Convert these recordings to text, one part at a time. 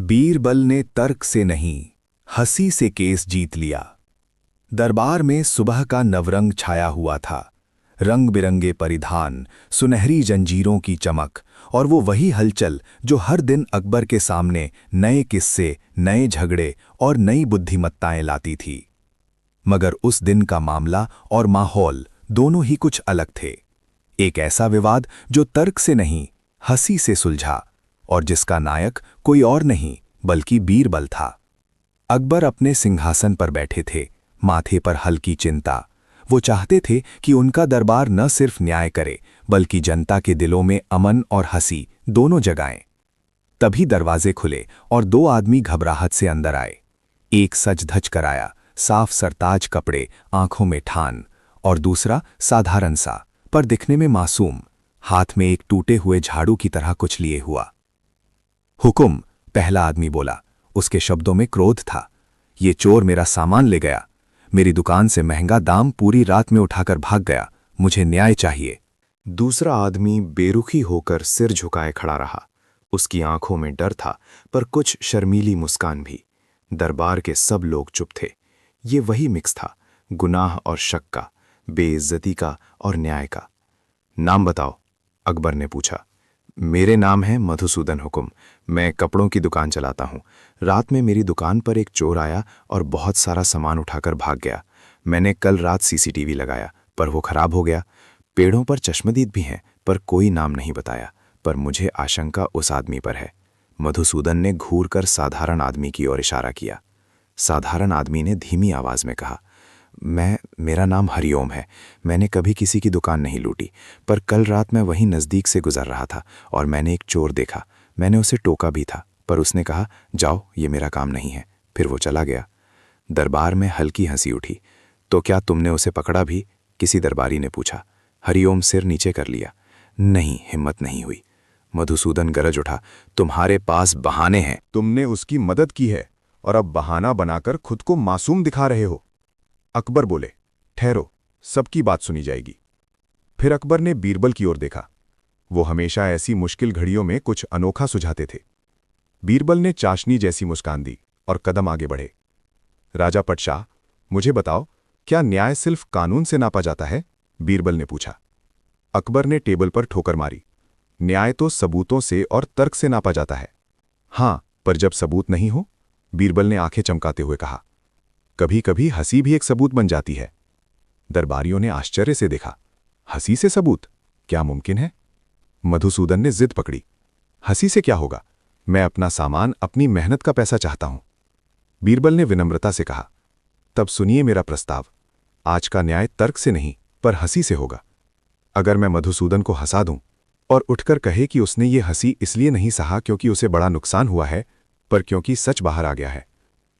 बीरबल ने तर्क से नहीं, हंसी से केस जीत लिया। दरबार में सुबह का नवरंग छाया हुआ था। रंग बिरंगे परिधान, सुनहरी जंजीरों की चमक और वो वही हलचल जो हर दिन अकबर के सामने नए किस्से, नए झगड़े और नई बुद्धिमत्ताएं लाती थी। मगर उस दिन का मामला और माहौल दोनों ही कुछ अलग थे। एक ऐसा विवाद जो तर्क से नहीं, हंसी से सुलझा, और जिसका नायक कोई और नहीं बल्कि बीरबल था। अकबर अपने सिंहासन पर बैठे थे, माथे पर हल्की चिंता। वो चाहते थे कि उनका दरबार न सिर्फ न्याय करे बल्कि जनता के दिलों में अमन और हंसी दोनों जगाएं। तभी दरवाजे खुले और दो आदमी घबराहट से अंदर आए। एक सज धज कर आया, साफ सरताज कपड़े, आंखों में ठान, और दूसरा साधारण सा पर दिखने में मासूम, हाथ में एक टूटे हुए झाड़ू की तरह कुछ लिए हुआ। हुकुम, पहला आदमी बोला। उसके शब्दों में क्रोध था। ये चोर मेरा सामान ले गया, मेरी दुकान से महंगा दाम पूरी रात में उठाकर भाग गया, मुझे न्याय चाहिए। दूसरा आदमी बेरुखी होकर सिर झुकाए खड़ा रहा। उसकी आंखों में डर था, पर कुछ शर्मीली मुस्कान भी। दरबार के सब लोग चुप थे। ये वही मिक्स था, गुनाह और शक का, बेइज्जती का और न्याय का। नाम बताओ, अकबर ने पूछा। मेरे नाम है मधुसूदन हुकुम, मैं कपड़ों की दुकान चलाता हूँ। रात में मेरी दुकान पर एक चोर आया और बहुत सारा सामान उठाकर भाग गया। मैंने कल रात सीसीटीवी लगाया, पर वो खराब हो गया। पेड़ों पर चश्मदीद भी हैं, पर कोई नाम नहीं बताया, पर मुझे आशंका उस आदमी पर है। मधुसूदन ने घूर कर साधारण आदमी की ओर इशारा किया। साधारण आदमी ने धीमी आवाज में कहा, मेरा नाम हरिओम है। मैंने कभी किसी की दुकान नहीं लूटी, पर कल रात मैं वहीं नज़दीक से गुजर रहा था और मैंने एक चोर देखा। मैंने उसे टोका भी था, पर उसने कहा, जाओ, ये मेरा काम नहीं है। फिर वो चला गया। दरबार में हल्की हंसी उठी। तो क्या तुमने उसे पकड़ा भी? किसी दरबारी ने पूछा। हरिओम सिर नीचे कर लिया। नहीं, हिम्मत नहीं हुई। मधुसूदन गरज उठा, तुम्हारे पास बहाने हैं। तुमने उसकी मदद की है और अब बहाना बनाकर खुद को मासूम दिखा रहे हो। अकबर बोले, ठहरो, सबकी बात सुनी जाएगी। फिर अकबर ने बीरबल की ओर देखा। वो हमेशा ऐसी मुश्किल घड़ियों में कुछ अनोखा सुझाते थे। बीरबल ने चाशनी जैसी मुस्कान दी और कदम आगे बढ़े। राजा पटशाह, मुझे बताओ, क्या न्याय सिर्फ कानून से नापा जाता है? बीरबल ने पूछा। अकबर ने टेबल पर ठोकर मारी। न्याय तो सबूतों से और तर्क से नापा जाता है। हाँ, पर जब सबूत नहीं हो? बीरबल ने आंखें चमकाते हुए कहा। कभी कभी हंसी भी एक सबूत बन जाती है। दरबारियों ने आश्चर्य से देखा। हंसी से सबूत? क्या मुमकिन है? मधुसूदन ने जिद पकड़ी। हंसी से क्या होगा? मैं अपना सामान, अपनी मेहनत का पैसा चाहता हूं। बीरबल ने विनम्रता से कहा। तब सुनिए मेरा प्रस्ताव। आज का न्याय तर्क से नहीं, पर हंसी से होगा। अगर मैं मधुसूदन को हंसा दूं और उठकर कहे कि उसने ये हंसी इसलिए नहीं सहा क्योंकि उसे बड़ा नुकसान हुआ है, पर क्योंकि सच बाहर आ गया है,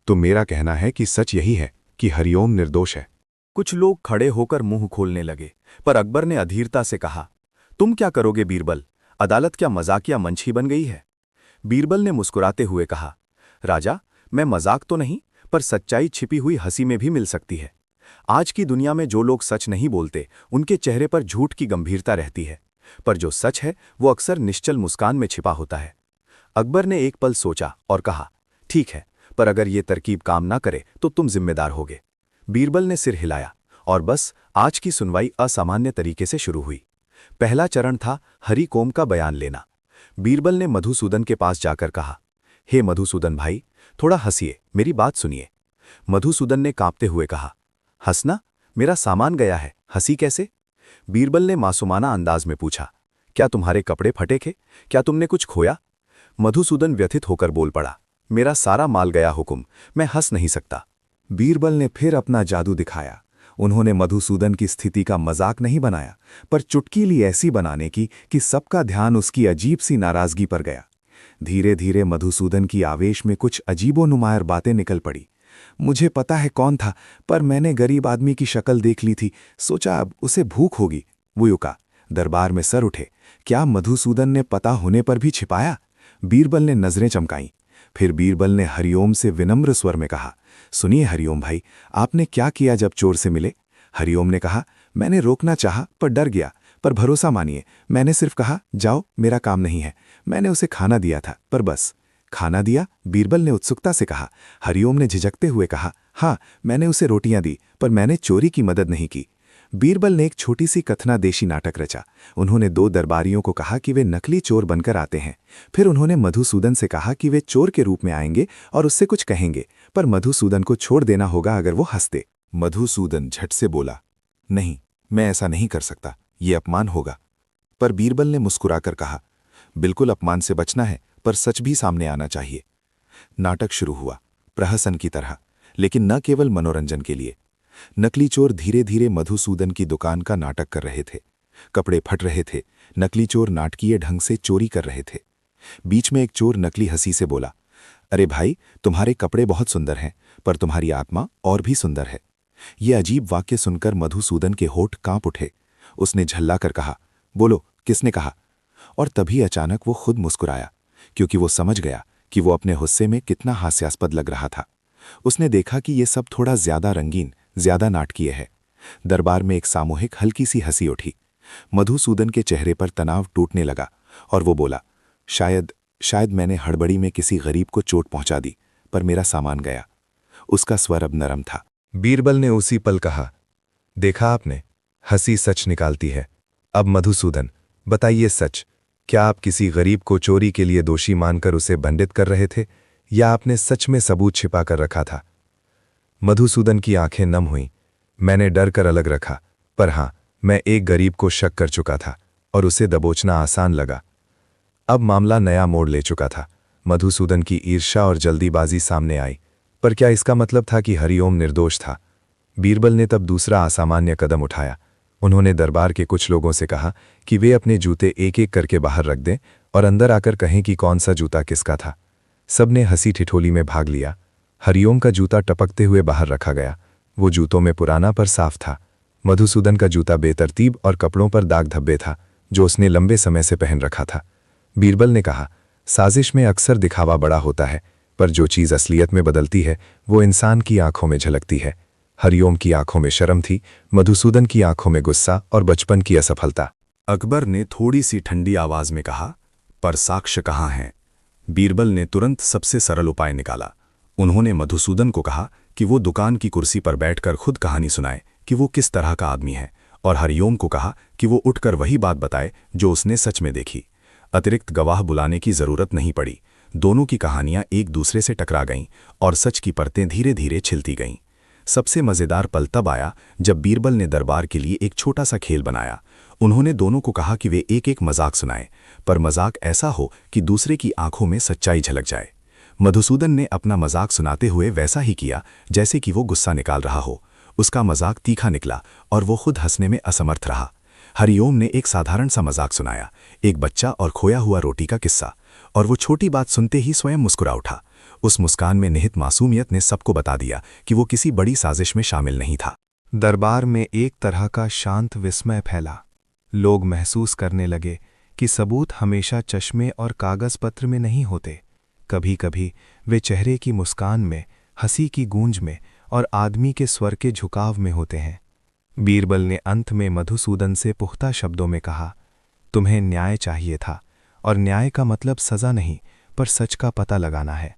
तो मेरा कहना है कि सच यही है कि हरिओम निर्दोष है। कुछ लोग खड़े होकर मुंह खोलने लगे, पर अकबर ने अधीरता से कहा, तुम क्या करोगे बीरबल? अदालत क्या मजाकिया मंच ही बन गई है? बीरबल ने मुस्कुराते हुए कहा, राजा, मैं मजाक तो नहीं, पर सच्चाई छिपी हुई हंसी में भी मिल सकती है। आज की दुनिया में जो लोग सच नहीं बोलते, उनके चेहरे पर झूठ की गंभीरता रहती है, पर जो सच है वो अक्सर निश्चल मुस्कान में छिपा होता है। अकबर ने एक पल सोचा और कहा, ठीक है, पर अगर ये तरकीब काम ना करे तो तुम जिम्मेदार होगे। बीरबल ने सिर हिलाया और बस आज की सुनवाई असामान्य तरीके से शुरू हुई। पहला चरण था हरिकोम का बयान लेना। बीरबल ने मधुसूदन के पास जाकर कहा, हे मधुसूदन भाई, थोड़ा हंसिए, मेरी बात सुनिए। मधुसूदन ने कांपते हुए कहा, हंसना? मेरा सामान गया है, हंसी कैसे? बीरबल ने मासूमाना अंदाज में पूछा, क्या तुम्हारे कपड़े फटे थे? क्या तुमने कुछ खोया? मधुसूदन व्यथित होकर बोल पड़ा, मेरा सारा माल गया हुकुम, मैं हंस नहीं सकता। बीरबल ने फिर अपना जादू दिखाया। उन्होंने मधुसूदन की स्थिति का मजाक नहीं बनाया, पर चुटकी ली ऐसी बनाने की कि सबका ध्यान उसकी अजीब सी नाराजगी पर गया। धीरे धीरे मधुसूदन की आवेश में कुछ अजीबो-नुमायर बातें निकल पड़ी। मुझे पता है कौन था, पर मैंने गरीब आदमी की शक्ल देख ली थी, सोचा अब उसे भूख होगी। वो युका। दरबार में सर उठे। क्या मधुसूदन ने पता होने पर भी छिपाया? बीरबल ने नजरें चमकाईं। फिर बीरबल ने हरिओम से विनम्र स्वर में कहा, सुनिए हरिओम भाई, आपने क्या किया जब चोर से मिले? हरिओम ने कहा, मैंने रोकना चाहा पर डर गया, पर भरोसा मानिए, मैंने सिर्फ कहा, जाओ, मेरा काम नहीं है। मैंने उसे खाना दिया था, पर बस। खाना दिया? बीरबल ने उत्सुकता से कहा। हरिओम ने झिझकते हुए कहा, हाँ, मैंने उसे रोटियां दी, पर मैंने चोरी की मदद नहीं की। बीरबल ने एक छोटी सी कथनादेशी नाटक रचा। उन्होंने 2 दरबारियों को कहा कि वे नकली चोर बनकर आते हैं। फिर उन्होंने मधुसूदन से कहा कि वे चोर के रूप में आएंगे और उससे कुछ कहेंगे, पर मधुसूदन को छोड़ देना होगा अगर वो हंस दे। मधुसूदन झट से बोला, नहीं, मैं ऐसा नहीं कर सकता, ये अपमान होगा। पर बीरबल ने मुस्कुराकर कहा, बिल्कुल अपमान से बचना है, पर सच भी सामने आना चाहिए। नाटक शुरू हुआ, प्रहसन की तरह, लेकिन न केवल मनोरंजन के लिए। नकली चोर धीरे धीरे मधुसूदन की दुकान का नाटक कर रहे थे। कपड़े फट रहे थे, नकली चोर नाटकीय ढंग से चोरी कर रहे थे। बीच में एक चोर नकली हंसी से बोला, अरे भाई, तुम्हारे कपड़े बहुत सुंदर हैं, पर तुम्हारी आत्मा और भी सुंदर है। ये अजीब वाक्य सुनकर मधुसूदन के होठ कांप उठे। उसने झल्ला कर कहा, बोलो, किसने कहा? और तभी अचानक वो खुद मुस्कुराया, क्योंकि वो समझ गया कि वो अपने गुस्से में कितना हास्यास्पद लग रहा था। उसने देखा कि ये सब थोड़ा ज्यादा रंगीन, ज्यादा नाटकीय है। दरबार में एक सामूहिक हल्की सी हंसी उठी। मधुसूदन के चेहरे पर तनाव टूटने लगा और वो बोला, शायद मैंने हड़बड़ी में किसी गरीब को चोट पहुंचा दी, पर मेरा सामान गया। उसका स्वर अब नरम था। बीरबल ने उसी पल कहा, देखा आपने, हंसी सच निकालती है। अब मधुसूदन, बताइए सच, क्या आप किसी गरीब को चोरी के लिए दोषी मानकर उसे दंडित कर रहे थे, या आपने सच में सबूत छिपा कर रखा था? मधुसूदन की आंखें नम हुईं। मैंने डर कर अलग रखा, पर हां, मैं एक गरीब को शक कर चुका था और उसे दबोचना आसान लगा। अब मामला नया मोड़ ले चुका था। मधुसूदन की ईर्ष्या और जल्दीबाजी सामने आई। पर क्या इसका मतलब था कि हरिओम निर्दोष था? बीरबल ने तब दूसरा असामान्य कदम उठाया। उन्होंने दरबार के कुछ लोगों से कहा कि वे अपने जूते एक एक करके बाहर रख दें और अंदर आकर कहें कि कौन सा जूता किसका था। सबने हंसी ठिठोली में भाग लिया। हरिओम का जूता टपकते हुए बाहर रखा गया। वो जूतों में पुराना पर साफ था। मधुसूदन का जूता बेतरतीब और कपड़ों पर दाग धब्बे था, जो उसने लंबे समय से पहन रखा था। बीरबल ने कहा, साजिश में अक्सर दिखावा बड़ा होता है, पर जो चीज़ असलियत में बदलती है वो इंसान की आंखों में झलकती है। हरिओम की आंखों में शर्म थी, मधुसूदन की आंखों में गुस्सा और बचपन की असफलता। अकबर ने थोड़ी सी ठंडी आवाज में कहा, पर साक्ष्य कहाँ हैं? बीरबल ने तुरंत सबसे सरल उपाय निकाला। उन्होंने मधुसूदन को कहा कि वो दुकान की कुर्सी पर बैठकर खुद कहानी सुनाए कि वो किस तरह का आदमी है, और हरिओम को कहा कि वो उठकर वही बात बताए जो उसने सच में देखी। अतिरिक्त गवाह बुलाने की जरूरत नहीं पड़ी। दोनों की कहानियां एक दूसरे से टकरा गईं और सच की परतें धीरे धीरे छिलती गईं। सबसे मजेदार पल तब आया जब बीरबल ने दरबार के लिए एक छोटा सा खेल बनाया। उन्होंने दोनों को कहा कि वे एक एक मजाक सुनाएं, पर मजाक ऐसा हो कि दूसरे की आंखों में सच्चाई झलक जाए। मधुसूदन ने अपना मजाक सुनाते हुए वैसा ही किया जैसे कि वो गुस्सा निकाल रहा हो। उसका मजाक तीखा निकला और वो खुद हंसने में असमर्थ रहा। हरिओम ने एक साधारण सा मजाक सुनाया, एक बच्चा और खोया हुआ रोटी का किस्सा, और वो छोटी बात सुनते ही स्वयं मुस्कुरा उठा। उस मुस्कान में निहित मासूमियत ने सबको बता दिया कि वो किसी बड़ी साजिश में शामिल नहीं था। दरबार में एक तरह का शांत विस्मय फैला। लोग महसूस करने लगे कि सबूत हमेशा चश्मे और कागज पत्र में नहीं होते। कभी कभी वे चेहरे की मुस्कान में, हंसी की गूंज में और आदमी के स्वर के झुकाव में होते हैं। बीरबल ने अंत में मधुसूदन से पुख्ता शब्दों में कहा, तुम्हें न्याय चाहिए था, और न्याय का मतलब सजा नहीं, पर सच का पता लगाना है।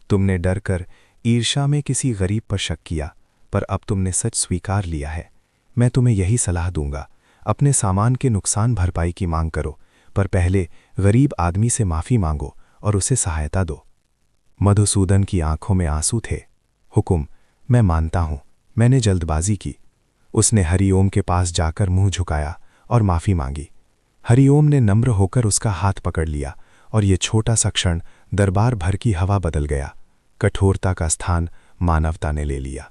तुमने डर कर ईर्ष्या में किसी गरीब पर शक किया, पर अब तुमने सच स्वीकार लिया है। मैं तुम्हें यही सलाह दूंगा, अपने सामान के नुकसान भरपाई की मांग करो, पर पहले गरीब आदमी से माफ़ी मांगो और उसे सहायता दो। मधुसूदन की आंखों में आंसू थे। हुकुम, मैं मानता हूं, मैंने जल्दबाजी की। उसने हरिओम के पास जाकर मुंह झुकाया और माफ़ी मांगी। हरिओम ने नम्र होकर उसका हाथ पकड़ लिया और ये छोटा सा क्षण दरबार भर की हवा बदल गया। कठोरता का स्थान मानवता ने ले लिया।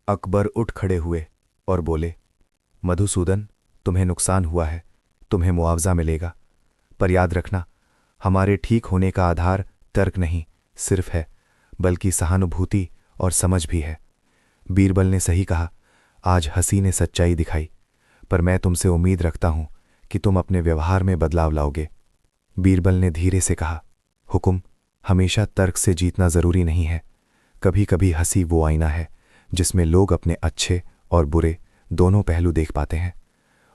अकबर उठ खड़े हुए और बोले, मधुसूदन, तुम्हें नुकसान हुआ है, तुम्हें मुआवजा मिलेगा, पर याद रखना, हमारे ठीक होने का आधार तर्क नहीं सिर्फ है, बल्कि सहानुभूति और समझ भी है। बीरबल ने सही कहा, आज हंसी ने सच्चाई दिखाई, पर मैं तुमसे उम्मीद रखता हूं कि तुम अपने व्यवहार में बदलाव लाओगे। बीरबल ने धीरे से कहा, हुकुम, हमेशा तर्क से जीतना जरूरी नहीं है। कभी कभी हंसी वो आईना है जिसमें लोग अपने अच्छे और बुरे दोनों पहलू देख पाते हैं,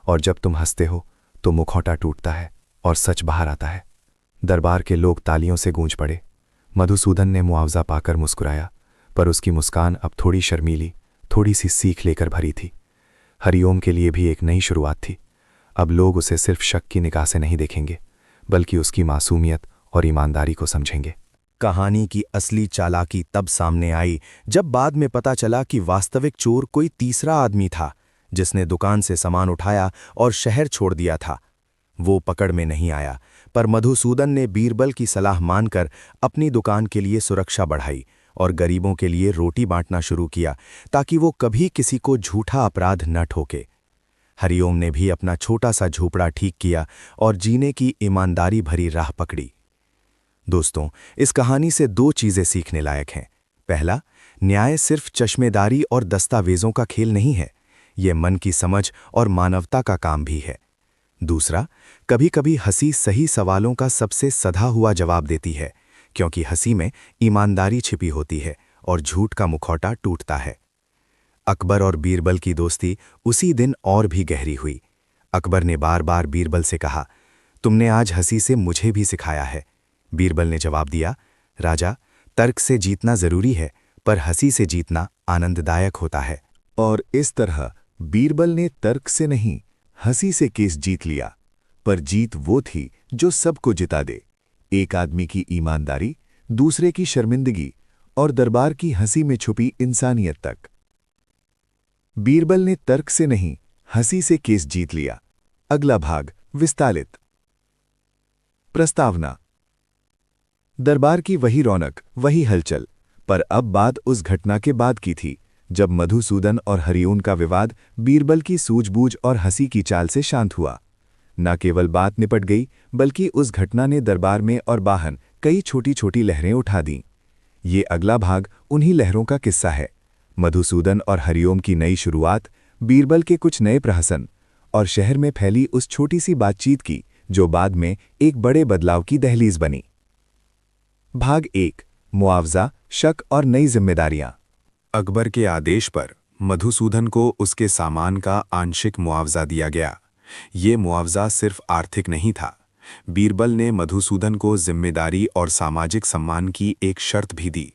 और जब तुम हंसते हो तो मुखौटा टूटता है और सच बाहर आता है। दरबार के लोग तालियों से गूंज पड़े। मधुसूदन ने मुआवजा पाकर मुस्कुराया, पर उसकी मुस्कान अब थोड़ी शर्मीली, थोड़ी सी सीख लेकर भरी थी। हरिओम के लिए भी एक नई शुरुआत थी। अब लोग उसे सिर्फ शक की निगाह से नहीं देखेंगे, बल्कि उसकी मासूमियत और ईमानदारी को समझेंगे। कहानी की असली चालाकी तब सामने आई जब बाद में पता चला कि वास्तविक चोर कोई तीसरा आदमी था, जिसने दुकान से सामान उठाया और शहर छोड़ दिया था। वो पकड़ में नहीं आया, पर मधुसूदन ने बीरबल की सलाह मानकर अपनी दुकान के लिए सुरक्षा बढ़ाई और गरीबों के लिए रोटी बांटना शुरू किया, ताकि वो कभी किसी को झूठा अपराध न ठोके। हरिओम ने भी अपना छोटा सा झोपड़ा ठीक किया और जीने की ईमानदारी भरी राह पकड़ी। दोस्तों, इस कहानी से दो चीजें सीखने लायक हैं। पहला, न्याय सिर्फ चश्मेदारी और दस्तावेजों का खेल नहीं है, ये मन की समझ और मानवता का काम भी है। दूसरा, कभी-कभी हंसी सही सवालों का सबसे सधा हुआ जवाब देती है, क्योंकि हंसी में ईमानदारी छिपी होती है और झूठ का मुखौटा टूटता है। अकबर और बीरबल की दोस्ती उसी दिन और भी गहरी हुई। अकबर ने बार बार बीरबल से कहा, तुमने आज हंसी से मुझे भी सिखाया है। बीरबल ने जवाब दिया, राजा, तर्क से जीतना जरूरी है, पर हंसी से जीतना आनंददायक होता है। और इस तरह बीरबल ने तर्क से नहीं, हंसी से केस जीत लिया, पर जीत वो थी जो सबको जिता दे। एक आदमी की ईमानदारी, दूसरे की शर्मिंदगी और दरबार की हंसी में छुपी इंसानियत तक। बीरबल ने तर्क से नहीं, हंसी से केस जीत लिया। अगला भाग विस्तारित। प्रस्तावना। दरबार की वही रौनक, वही हलचल, पर अब बात उस घटना के बाद की थी जब मधुसूदन और हरिओम का विवाद बीरबल की सूझबूझ और हंसी की चाल से शांत हुआ। न केवल बात निपट गई, बल्कि उस घटना ने दरबार में और बाहर कई छोटी छोटी लहरें उठा दीं। ये अगला भाग उन्हीं लहरों का किस्सा है। मधुसूदन और हरिओम की नई शुरुआत, बीरबल के कुछ नए प्रहसन और शहर में फैली उस छोटी सी बातचीत की जो बाद में एक बड़े बदलाव की दहलीज बनी। भाग 1। मुआवजा, शक और नई जिम्मेदारियां। अकबर के आदेश पर मधुसूदन को उसके सामान का आंशिक मुआवजा दिया गया। ये मुआवजा सिर्फ आर्थिक नहीं था। बीरबल ने मधुसूदन को जिम्मेदारी और सामाजिक सम्मान की एक शर्त भी दी।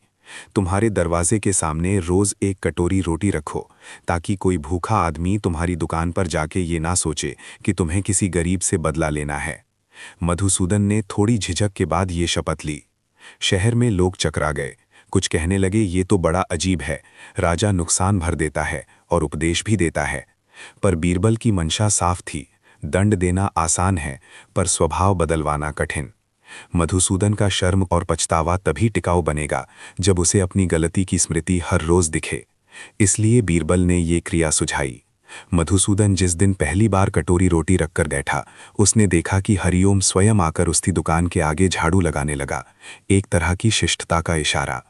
तुम्हारे दरवाजे के सामने रोज एक कटोरी रोटी रखो, ताकि कोई भूखा आदमी तुम्हारी दुकान पर जाके ये ना सोचे कि तुम्हें किसी गरीब से बदला लेना है। मधुसूदन ने थोड़ी झिझक के बाद ये शपथ ली। शहर में लोग चकरा गए। कुछ कहने लगे, ये तो बड़ा अजीब है, राजा नुकसान भर देता है और उपदेश भी देता है। पर बीरबल की मंशा साफ थी, दंड देना आसान है, पर स्वभाव बदलवाना कठिन। मधुसूदन का शर्म और पछतावा तभी टिकाऊ बनेगा जब उसे अपनी गलती की स्मृति हर रोज दिखे। इसलिए बीरबल ने ये क्रिया सुझाई। मधुसूदन जिस दिन पहली बार कटोरी रोटी रखकर बैठा, उसने देखा कि हरिओम स्वयं आकर उसकी दुकान के आगे झाड़ू लगाने लगा, एक तरह की शिष्टता का इशारा।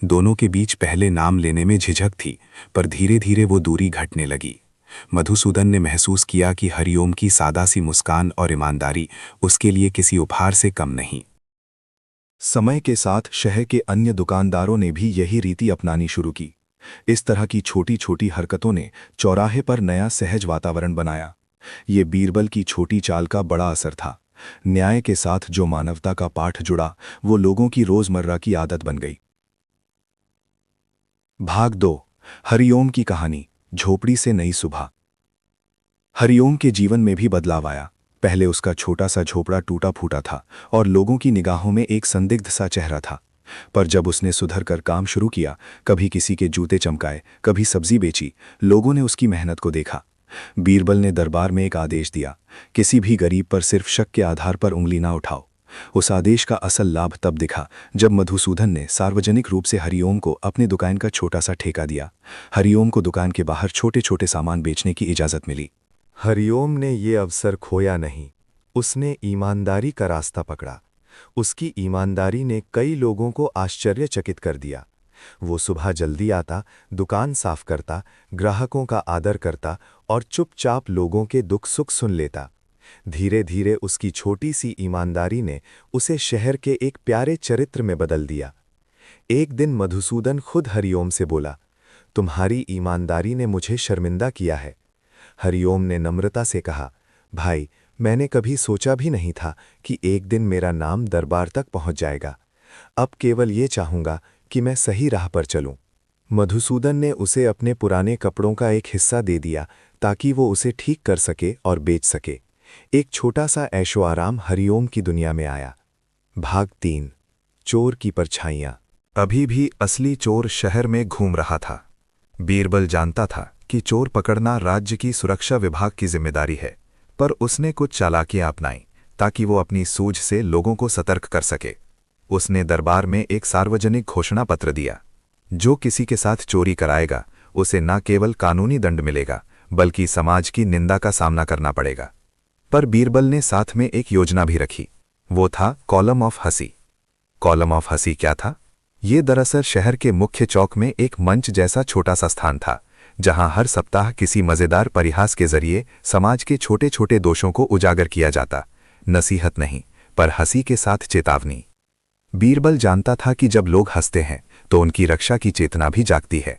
दोनों के बीच पहले नाम लेने में झिझक थी, पर धीरे धीरे वो दूरी घटने लगी। मधुसूदन ने महसूस किया कि हरिओम की सादा सी मुस्कान और ईमानदारी उसके लिए किसी उपहार से कम नहीं। समय के साथ शहर के अन्य दुकानदारों ने भी यही रीति अपनानी शुरू की। इस तरह की छोटी छोटी हरकतों ने चौराहे पर नया सहज वातावरण बनाया। ये बीरबल की छोटी चाल का बड़ा असर था। न्याय के साथ जो मानवता का पाठ जुड़ा, वो लोगों की रोजमर्रा की आदत बन गई। भाग 2। हरिओम की कहानी, झोपड़ी से नई सुबह। हरिओम के जीवन में भी बदलाव आया। पहले उसका छोटा सा झोपड़ा टूटा फूटा था और लोगों की निगाहों में एक संदिग्ध सा चेहरा था। पर जब उसने सुधर कर काम शुरू किया, कभी किसी के जूते चमकाए, कभी सब्जी बेची, लोगों ने उसकी मेहनत को देखा। बीरबल ने दरबार में एक आदेश दिया, किसी भी गरीब पर सिर्फ शक के आधार पर उंगली ना उठाओ। उस आदेश का असल लाभ तब दिखा जब मधुसूदन ने सार्वजनिक रूप से हरिओम को अपनी दुकान का छोटा सा ठेका दिया। हरिओम को दुकान के बाहर छोटे छोटे सामान बेचने की इजाजत मिली। हरिओम ने ये अवसर खोया नहीं, उसने ईमानदारी का रास्ता पकड़ा। उसकी ईमानदारी ने कई लोगों को आश्चर्यचकित कर दिया। वो सुबह जल्दी आता, दुकान साफ करता, ग्राहकों का आदर करता और चुपचाप लोगों के दुख सुख सुन लेता। धीरे धीरे उसकी छोटी सी ईमानदारी ने उसे शहर के एक प्यारे चरित्र में बदल दिया। एक दिन मधुसूदन खुद हरिओम से बोला, तुम्हारी ईमानदारी ने मुझे शर्मिंदा किया है। हरिओम ने नम्रता से कहा, भाई, मैंने कभी सोचा भी नहीं था कि एक दिन मेरा नाम दरबार तक पहुंच जाएगा। अब केवल ये चाहूंगा कि मैं सही राह पर चलूं। मधुसूदन ने उसे अपने पुराने कपड़ों का एक हिस्सा दे दिया ताकि वो उसे ठीक कर सके और बेच सके। एक छोटा सा ऐशो आराम हरिओम की दुनिया में आया। भाग 3। चोर की परछाइयाँ। अभी भी असली चोर शहर में घूम रहा था। बीरबल जानता था कि चोर पकड़ना राज्य की सुरक्षा विभाग की जिम्मेदारी है, पर उसने कुछ चालाकियां अपनाई ताकि वो अपनी सूझ से लोगों को सतर्क कर सके। उसने दरबार में एक सार्वजनिक घोषणा पत्र दिया, जो किसी के साथ चोरी कराएगा उसे न केवल कानूनी दंड मिलेगा बल्कि समाज की निंदा का सामना करना पड़ेगा। पर बीरबल ने साथ में एक योजना भी रखी, वो था कॉलम ऑफ हंसी। कॉलम ऑफ हंसी क्या था? ये दरअसल शहर के मुख्य चौक में एक मंच जैसा छोटा सा स्थान था, जहां हर सप्ताह किसी मजेदार परिहास के जरिए समाज के छोटे छोटे दोषों को उजागर किया जाता। नसीहत नहीं, पर हंसी के साथ चेतावनी। बीरबल जानता था कि जब लोग हंसते हैं तो उनकी रक्षा की चेतना भी जागती है।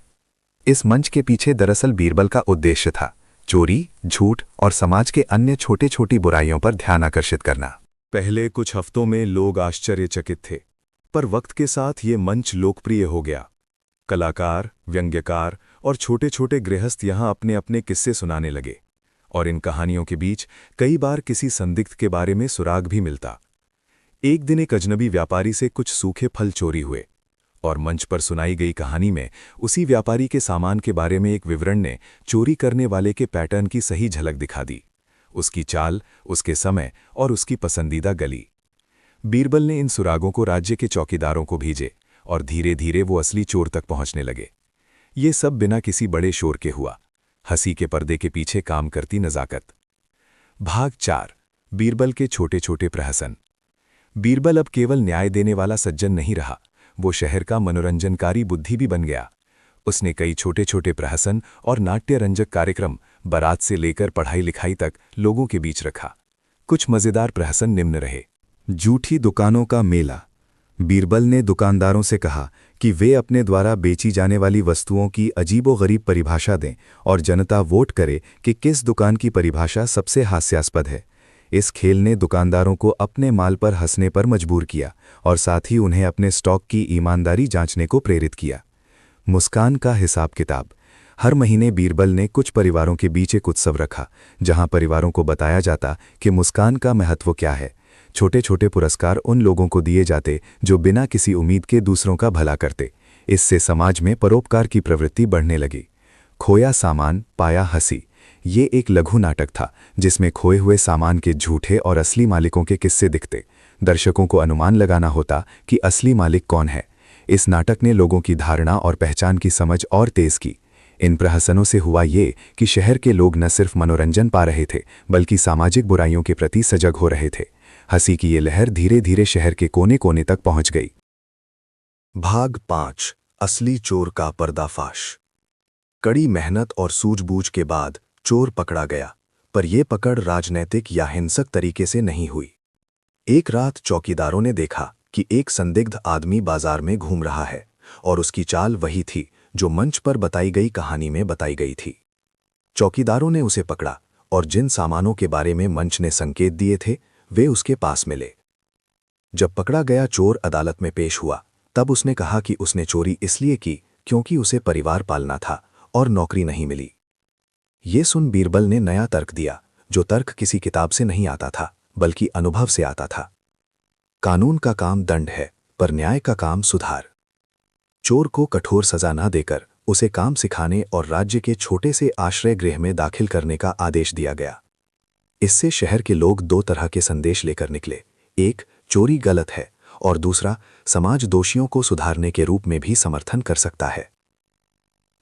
इस मंच के पीछे दरअसल बीरबल का उद्देश्य था चोरी, झूठ और समाज के अन्य छोटे छोटी बुराइयों पर ध्यान आकर्षित करना। पहले कुछ हफ्तों में लोग आश्चर्यचकित थे, पर वक्त के साथ ये मंच लोकप्रिय हो गया। कलाकार, व्यंग्यकार और छोटे छोटे गृहस्थ यहाँ अपने अपने किस्से सुनाने लगे, और इन कहानियों के बीच कई बार किसी संदिग्ध के बारे में सुराग भी मिलता। एक दिन एक अजनबी व्यापारी से कुछ सूखे फल चोरी हुए, और मंच पर सुनाई गई कहानी में उसी व्यापारी के सामान के बारे में एक विवरण ने चोरी करने वाले के पैटर्न की सही झलक दिखा दी, उसकी चाल, उसके समय और उसकी पसंदीदा गली। बीरबल ने इन सुरागों को राज्य के चौकीदारों को भेजे, और धीरे धीरे वो असली चोर तक पहुंचने लगे। ये सब बिना किसी बड़े शोर के हुआ, हंसी के पर्दे के पीछे काम करती नज़ाकत। भाग 4। बीरबल के छोटे छोटे प्रहसन। बीरबल अब केवल न्याय देने वाला सज्जन नहीं रहा, वो शहर का मनोरंजनकारी बुद्धि भी बन गया। उसने कई छोटे छोटे प्रहसन और नाट्य रंजक कार्यक्रम, बारात से लेकर पढ़ाई लिखाई तक, लोगों के बीच रखा। कुछ मजेदार प्रहसन निम्न रहे। झूठी दुकानों का मेला। बीरबल ने दुकानदारों से कहा कि वे अपने द्वारा बेची जाने वाली वस्तुओं की अजीबोगरीब परिभाषा दें और जनता वोट करे कि किस दुकान की परिभाषा सबसे हास्यास्पद है। इस खेल ने दुकानदारों को अपने माल पर हंसने पर मजबूर किया और साथ ही उन्हें अपने स्टॉक की ईमानदारी जांचने को प्रेरित किया। मुस्कान का हिसाब किताब। हर महीने बीरबल ने कुछ परिवारों के बीच एक उत्सव रखा, जहां परिवारों को बताया जाता कि मुस्कान का महत्व क्या है। छोटे छोटे पुरस्कार उन लोगों को दिए जाते जो बिना किसी उम्मीद के दूसरों का भला करते। इससे समाज में परोपकार की प्रवृत्ति बढ़ने लगी। खोया सामान, पाया हंसी। ये एक लघु नाटक था जिसमें खोए हुए सामान के झूठे और असली मालिकों के किस्से दिखते। दर्शकों को अनुमान लगाना होता कि असली मालिक कौन है। इस नाटक ने लोगों की धारणा और पहचान की समझ और तेज की। इन प्रहसनों से हुआ ये कि शहर के लोग न सिर्फ मनोरंजन पा रहे थे, बल्कि सामाजिक बुराइयों के प्रति सजग हो रहे थे। हंसी की ये लहर धीरे धीरे शहर के कोने कोने तक पहुंच गई। भाग 5। असली चोर का पर्दाफाश। कड़ी मेहनत और सूझबूझ के बाद चोर पकड़ा गया, पर यह पकड़ राजनैतिक या हिंसक तरीके से नहीं हुई। एक रात चौकीदारों ने देखा कि एक संदिग्ध आदमी बाजार में घूम रहा है, और उसकी चाल वही थी जो मंच पर बताई गई कहानी में बताई गई थी। चौकीदारों ने उसे पकड़ा, और जिन सामानों के बारे में मंच ने संकेत दिए थे वे उसके पास मिले। जब पकड़ा गया चोर अदालत में पेश हुआ, तब उसने कहा कि उसने चोरी इसलिए की क्योंकि उसे परिवार पालना था और नौकरी नहीं मिली। ये सुन बीरबल ने नया तर्क दिया, जो तर्क किसी किताब से नहीं आता था बल्कि अनुभव से आता था। कानून का काम दंड है, पर न्याय का काम सुधार। चोर को कठोर सजा न देकर उसे काम सिखाने और राज्य के छोटे से आश्रय गृह में दाखिल करने का आदेश दिया गया। इससे शहर के लोग दो तरह के संदेश लेकर निकले। एक, चोरी गलत है, और दूसरा, समाज दोषियों को सुधारने के रूप में भी समर्थन कर सकता है।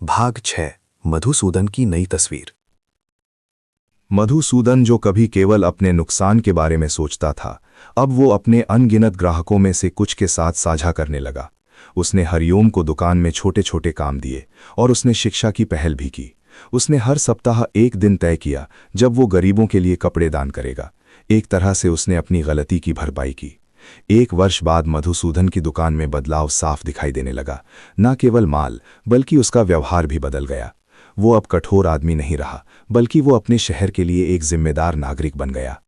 भाग 6। मधुसूदन की नई तस्वीर। मधुसूदन, जो कभी केवल अपने नुकसान के बारे में सोचता था, अब वो अपने अनगिनत ग्राहकों में से कुछ के साथ साझा करने लगा। उसने हरिओम को दुकान में छोटे छोटे काम दिए, और उसने शिक्षा की पहल भी की। उसने हर सप्ताह एक दिन तय किया जब वो गरीबों के लिए कपड़े दान करेगा। एक तरह से उसने अपनी गलती की भरपाई की। 1 वर्ष बाद मधुसूदन की दुकान में बदलाव साफ दिखाई देने लगा। न केवल माल, बल्कि उसका व्यवहार भी बदल गया। वो अब कठोर आदमी नहीं रहा, बल्कि वो अपने शहर के लिए एक जिम्मेदार नागरिक बन गया।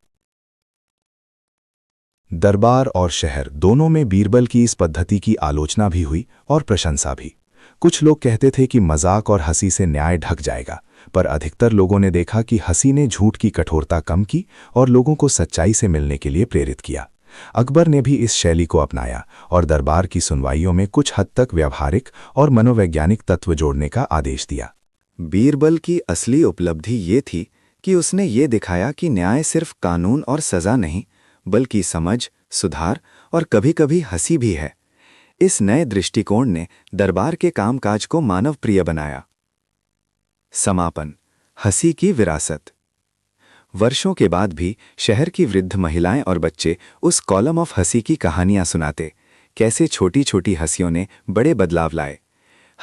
दरबार और शहर दोनों में बीरबल की इस पद्धति की आलोचना भी हुई और प्रशंसा भी। कुछ लोग कहते थे कि मजाक और हंसी से न्याय ढक जाएगा, पर अधिकतर लोगों ने देखा कि हंसी ने झूठ की कठोरता कम की और लोगों को सच्चाई से मिलने के लिए प्रेरित किया। अकबर ने भी इस शैली को अपनाया और दरबार की सुनवाइयों में कुछ हद तक व्यवहारिक और मनोवैज्ञानिक तत्व जोड़ने का आदेश दिया। बीरबल की असली उपलब्धि ये थी कि उसने ये दिखाया कि न्याय सिर्फ कानून और सजा नहीं, बल्कि समझ, सुधार और कभी-कभी हंसी भी है। इस नए दृष्टिकोण ने दरबार के कामकाज को मानव प्रिय बनाया। समापन, हंसी की विरासत। वर्षों के बाद भी शहर की वृद्ध महिलाएं और बच्चे उस कॉलम ऑफ हंसी की कहानियां सुनाते, कैसे छोटी छोटी हंसियों ने बड़े बदलाव लाए।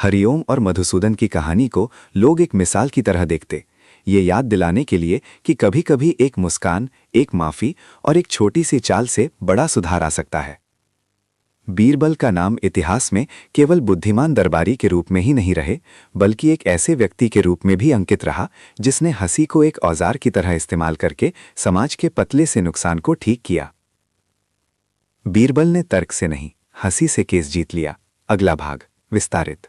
हरिओम और मधुसूदन की कहानी को लोग एक मिसाल की तरह देखते, ये याद दिलाने के लिए कि कभी-कभी एक मुस्कान, एक माफ़ी और एक छोटी सी चाल से बड़ा सुधार आ सकता है। बीरबल का नाम इतिहास में केवल बुद्धिमान दरबारी के रूप में ही नहीं रहे, बल्कि एक ऐसे व्यक्ति के रूप में भी अंकित रहा जिसने हंसी को एक औजार की तरह इस्तेमाल करके समाज के पतले से नुकसान को ठीक किया। बीरबल ने तर्क से नहीं, हंसी से केस जीत लिया। अगला भाग विस्तारित।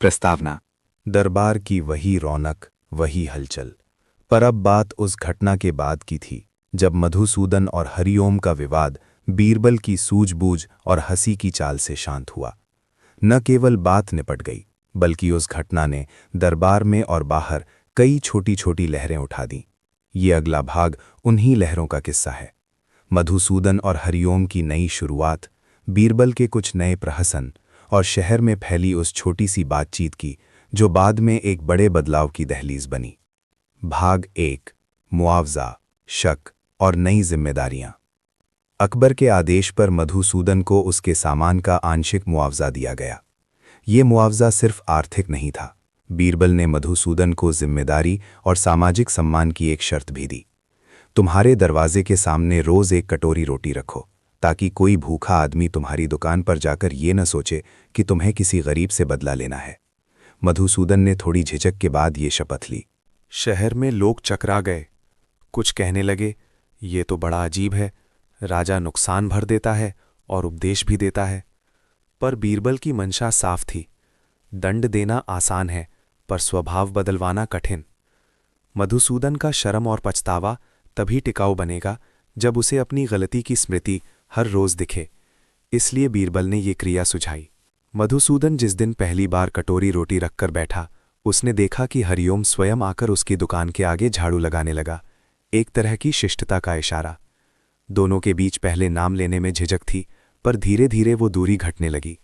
प्रस्तावना। दरबार की वही रौनक, वही हलचल। पर अब बात उस घटना के बाद की थी जब मधुसूदन और हरिओम का विवाद बीरबल की सूझबूझ और हंसी की चाल से शांत हुआ। न केवल बात निपट गई, बल्कि उस घटना ने दरबार में और बाहर कई छोटी छोटी लहरें उठा दीं। ये अगला भाग उन्हीं लहरों का किस्सा है। मधुसूदन और हरिओम की नई शुरुआत, बीरबल के कुछ नए प्रहसन और शहर में फैली उस छोटी सी बातचीत की जो बाद में एक बड़े बदलाव की दहलीज बनी। भाग 1, मुआवजा, शक और नई जिम्मेदारियां। अकबर के आदेश पर मधुसूदन को उसके सामान का आंशिक मुआवजा दिया गया। ये मुआवजा सिर्फ आर्थिक नहीं था। बीरबल ने मधुसूदन को जिम्मेदारी और सामाजिक सम्मान की एक शर्त भी दी। तुम्हारे दरवाजे के सामने रोज एक कटोरी रोटी रखो, ताकि कोई भूखा आदमी तुम्हारी दुकान पर जाकर ये न सोचे कि तुम्हें किसी गरीब से बदला लेना है। मधुसूदन ने थोड़ी झिझक के बाद ये शपथ ली। शहर में लोग चकरा गए। कुछ कहने लगे, ये तो बड़ा अजीब है, राजा नुकसान भर देता है और उपदेश भी देता है। पर बीरबल की मंशा साफ थी। दंड देना आसान है, पर स्वभाव बदलवाना कठिन। मधुसूदन का शर्म और पछतावा तभी टिकाऊ बनेगा जब उसे अपनी गलती की स्मृति हर रोज दिखे। इसलिए बीरबल ने ये क्रिया सुझाई। मधुसूदन जिस दिन पहली बार कटोरी रोटी रखकर बैठा, उसने देखा कि हरिओम स्वयं आकर उसकी दुकान के आगे झाड़ू लगाने लगा, एक तरह की शिष्टता का इशारा। दोनों के बीच पहले नाम लेने में झिझक थी, पर धीरे धीरे वो दूरी घटने लगी।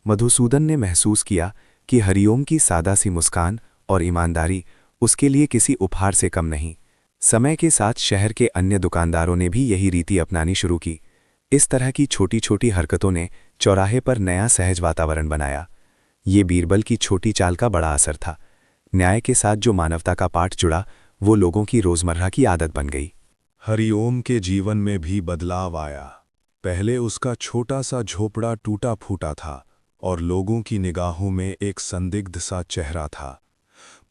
मधुसूदन ने महसूस किया कि हरिओम की सादा सी मुस्कान और ईमानदारी उसके लिए उपहार उपहार से कम नहीं। समय के साथ शहर के अन्य दुकानदारों ने भी यही रीति अपनानी शुरू की। इस तरह की छोटी छोटी हरकतों ने चौराहे पर नया सहज वातावरण बनाया। ये बीरबल की छोटी चाल का बड़ा असर था। न्याय के साथ जो मानवता का पाठ जुड़ा, वो लोगों की रोजमर्रा की आदत बन गई। हरिओम के जीवन में भी बदलाव आया। पहले उसका छोटा सा झोपड़ा टूटा फूटा था और लोगों की निगाहों में एक संदिग्ध सा चेहरा था।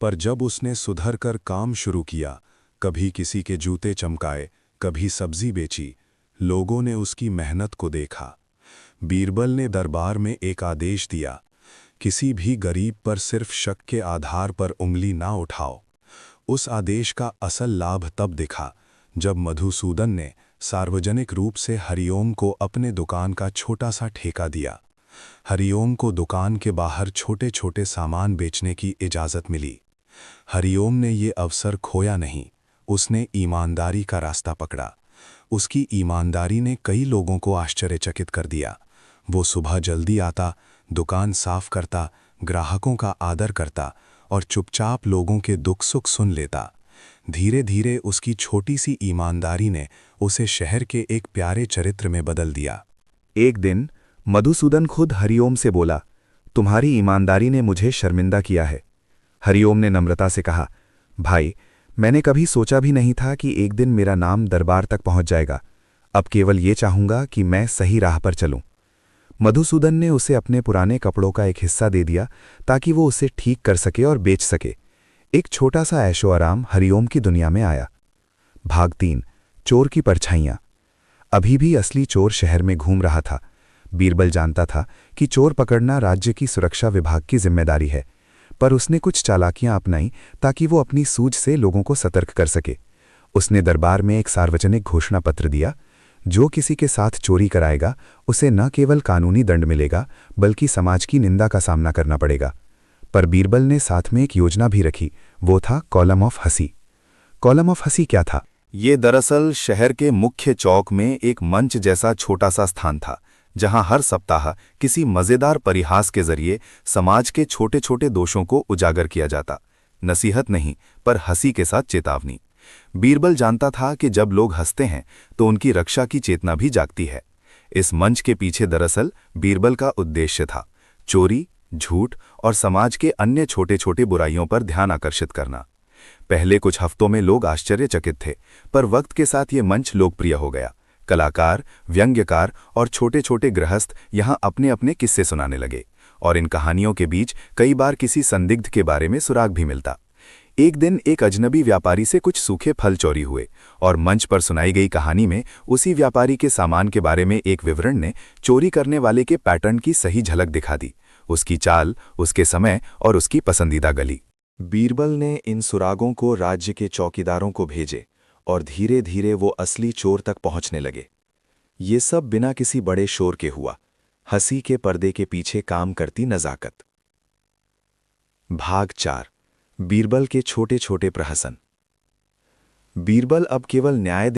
पर जब उसने सुधर कर काम शुरू किया, कभी किसी के जूते चमकाए, कभी सब्जी बेची, लोगों ने उसकी मेहनत को देखा। बीरबल ने दरबार में एक आदेश दिया, किसी भी गरीब पर सिर्फ शक के आधार पर उंगली ना उठाओ। उस आदेश का असल लाभ तब दिखा जब मधुसूदन ने सार्वजनिक रूप से हरिओम को अपने दुकान का छोटा सा ठेका दिया। हरिओम को दुकान के बाहर छोटे छोटे सामान बेचने की इजाज़त मिली। हरिओम ने ये अवसर खोया नहीं, उसने ईमानदारी का रास्ता पकड़ा। उसकी ईमानदारी ने कई लोगों को आश्चर्यचकित कर दिया। वो सुबह जल्दी आता, दुकान साफ करता, ग्राहकों का आदर करता और चुपचाप लोगों के दुख सुख सुन लेता। धीरे धीरे उसकी छोटी सी ईमानदारी ने उसे शहर के एक प्यारे चरित्र में बदल दिया। एक दिन मधुसूदन खुद हरिओम से बोला, तुम्हारी ईमानदारी ने मुझे शर्मिंदा किया है। हरिओम ने नम्रता से कहा, भाई, मैंने कभी सोचा भी नहीं था कि एक दिन मेरा नाम दरबार तक पहुंच जाएगा। अब केवल ये चाहूंगा कि मैं सही राह पर चलूं। मधुसूदन ने उसे अपने पुराने कपड़ों का एक हिस्सा दे दिया ताकि वो उसे ठीक कर सके और बेच सके। एक छोटा सा ऐशो आराम हरिओम की दुनिया में आया। भाग 3, चोर की परछाइयां। अभी भी असली चोर शहर में घूम रहा था। बीरबल जानता था कि चोर पकड़ना राज्य की सुरक्षा विभाग की जिम्मेदारी है, पर उसने कुछ चालाकियां अपनाई ताकि वो अपनी सूझ से लोगों को सतर्क कर सके। उसने दरबार में एक सार्वजनिक घोषणा पत्र दिया, जो किसी के साथ चोरी कराएगा उसे न केवल कानूनी दंड मिलेगा बल्कि समाज की निंदा का सामना करना पड़ेगा। पर बीरबल ने साथ में एक योजना भी रखी, वो था कॉलम ऑफ हंसी। कॉलम ऑफ हंसी क्या था? ये दरअसल शहर के मुख्य चौक में एक मंच जैसा छोटा सा स्थान था, जहां हर सप्ताह किसी मजेदार परिहास के जरिए समाज के छोटे छोटे दोषों को उजागर किया जाता। नसीहत नहीं, पर हंसी के साथ चेतावनी। बीरबल जानता था कि जब लोग हंसते हैं तो उनकी रक्षा की चेतना भी जागती है। इस मंच के पीछे दरअसल बीरबल का उद्देश्य था चोरी, झूठ और समाज के अन्य छोटे छोटे बुराइयों पर ध्यान आकर्षित करना। पहले कुछ हफ्तों में लोग आश्चर्यचकित थे, पर वक्त के साथ ये मंच लोकप्रिय हो गया। कलाकार, व्यंग्यकार और छोटे छोटे गृहस्थ यहां अपने अपने किस्से सुनाने लगे, और इन कहानियों के बीच कई बार किसी संदिग्ध के बारे में सुराग भी मिलता। एक दिन एक अजनबी व्यापारी से कुछ सूखे फल चोरी हुए, और मंच पर सुनाई गई कहानी में उसी व्यापारी के सामान के बारे में एक विवरण ने चोरी करने वाले के पैटर्न की सही झलक दिखा दी, उसकी चाल, उसके समय और उसकी पसंदीदा गली। बीरबल ने इन सुरागों को राज्य के चौकीदारों को भेजे, और धीरे धीरे वो असली चोर तक पहुंचने लगे। ये सब बिना किसी बड़े शोर के हुआ, हंसी के पर्दे के पीछे काम करती नज़ाकत। भाग 4। बीरबल के छोटे छोटे प्रहसन। बीरबल अब केवल न्याय